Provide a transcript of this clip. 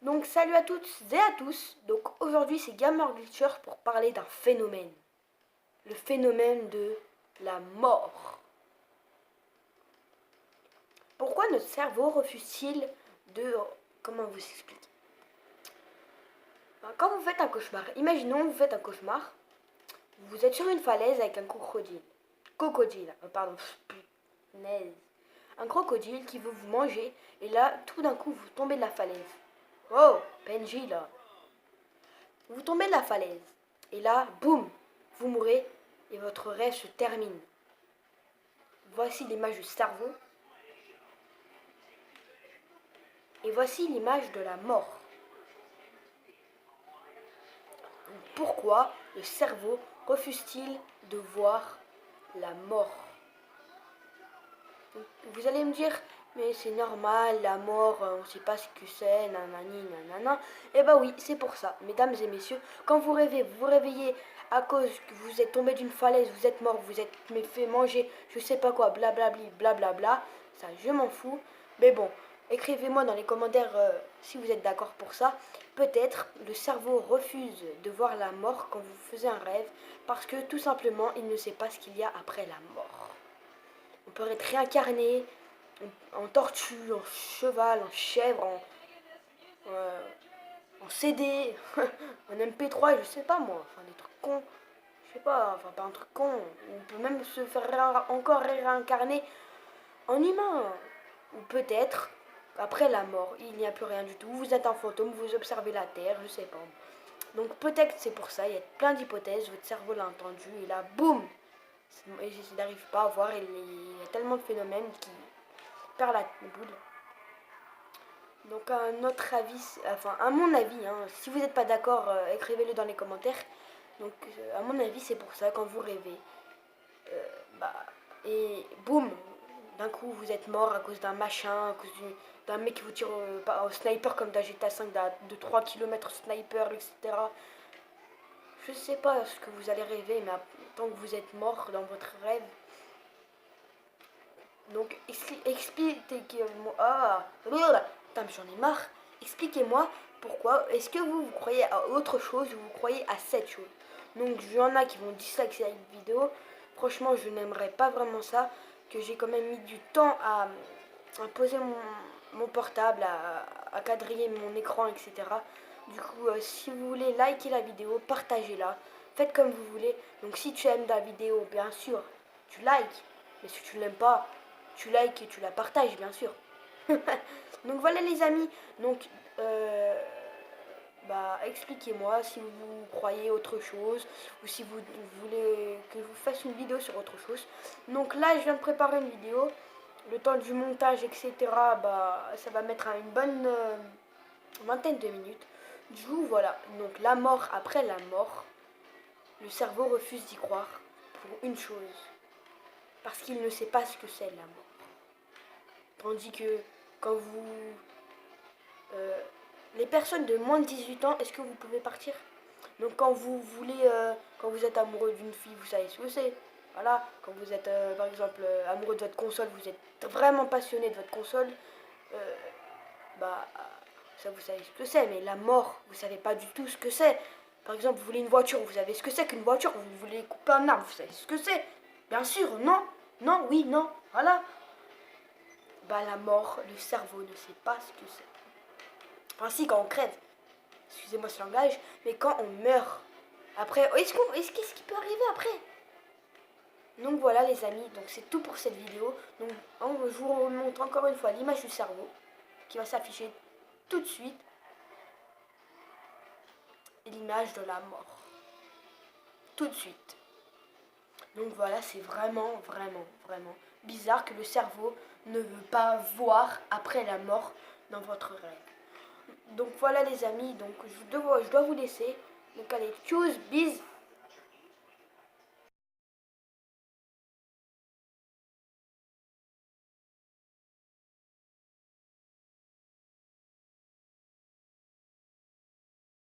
Donc salut à toutes et à tous. Donc aujourd'hui c'est Gamer Glitcher pour parler d'un phénomène. Le phénomène de la mort. Pourquoi notre cerveau refuse-t-il de... Comment vous expliquer? Quand vous faites un cauchemar, imaginons vous faites un cauchemar, vous êtes sur une falaise avec un crocodile. Pardon, punaise. Un crocodile qui veut vous manger et là tout d'un coup vous tombez de la falaise. Oh, PNJ là. Vous tombez de la falaise. Et là, boum, vous mourrez et votre rêve se termine. Voici l'image du cerveau. Et voici l'image de la mort. Pourquoi le cerveau refuse-t-il de voir la mort? Vous allez me dire, mais c'est normal, la mort, on ne sait pas ce que c'est, nanani, nanana. Eh ben oui, c'est pour ça, mesdames et messieurs, quand vous rêvez, vous vous réveillez à cause que vous êtes tombé d'une falaise, vous êtes mort, vous êtes fait manger, je sais pas quoi, blablabli, blablabla, ça je m'en fous. Mais bon, écrivez-moi dans les commentaires si vous êtes d'accord pour ça. Peut-être le cerveau refuse de voir la mort quand vous faisiez un rêve parce que tout simplement il ne sait pas ce qu'il y a après la mort. On peut être réincarné en tortue, en cheval, en chèvre, en CD, en MP3, je sais pas moi, enfin des trucs cons, je sais pas, enfin pas un truc con, on peut même se faire encore réincarner en humain, ou peut-être après la mort, il n'y a plus rien du tout, vous êtes un fantôme, vous observez la Terre, je sais pas. Donc peut-être c'est pour ça, il y a plein d'hypothèses, votre cerveau l'a entendu, et là, boum, et je n'arrive pas à voir, il y a tellement de phénomènes qui perdent la boule. Donc à notre avis, enfin à mon avis, hein, si vous n'êtes pas d'accord, écrivez-le dans les commentaires. Donc à mon avis c'est pour ça, quand vous rêvez, euh, bah, et boum, d'un coup vous êtes mort à cause d'un machin, à cause d'un mec qui vous tire au sniper comme dans GTA 5 de 3 km sniper, etc. Je sais pas ce que vous allez rêver, mais tant que vous êtes mort dans votre rêve, donc expliquez-moi. Ah, putain, j'en ai marre. Expliquez-moi pourquoi. Est-ce que vous croyez à autre chose ou vous croyez à cette chose? Donc il y en a qui vont disliker cette vidéo. Franchement, je n'aimerais pas vraiment ça. Que j'ai quand même mis du temps à poser mon portable, à quadriller mon écran, etc. Du coup, si vous voulez liker la vidéo, partagez-la. Faites comme vous voulez. Donc si tu aimes la vidéo, bien sûr, tu likes. Mais si tu l'aimes pas, tu likes et tu la partages, bien sûr. Donc voilà les amis. Donc expliquez-moi si vous croyez autre chose ou si vous voulez que je vous fasse une vidéo sur autre chose. Donc là je viens de préparer une vidéo. Le temps du montage, etc. Ça va mettre à une bonne vingtaine de minutes. Du coup voilà. Donc la mort après la mort. Le cerveau refuse d'y croire pour une chose. Parce qu'il ne sait pas ce que c'est la mort. Tandis que quand vous... les personnes de moins de 18 ans, est-ce que vous pouvez partir? Donc quand vous voulez, quand vous êtes amoureux d'une fille, vous savez ce que c'est. Voilà, quand vous êtes par exemple amoureux de votre console, vous êtes vraiment passionné de votre console, euh, bah ça vous savez ce que c'est. Mais la mort, vous savez pas du tout ce que c'est. Par exemple, vous voulez une voiture, vous savez ce que c'est qu'une voiture. Vous voulez couper un arbre, vous savez ce que c'est. Bien sûr, non, non, oui, non, voilà. La mort, le cerveau ne sait pas ce que c'est. Enfin si, quand on crève, excusez-moi ce langage, mais quand on meurt, après, qu'est-ce qui peut arriver après? Donc voilà les amis, donc c'est tout pour cette vidéo. Donc je vous montre encore une fois l'image du cerveau qui va s'afficher tout de suite. Et l'image de la mort. Tout de suite. Donc voilà, c'est vraiment, vraiment, vraiment bizarre que le cerveau ne veut pas voir après la mort dans votre rêve. Donc voilà les amis, donc je dois vous laisser. Donc allez, tchuss, bis.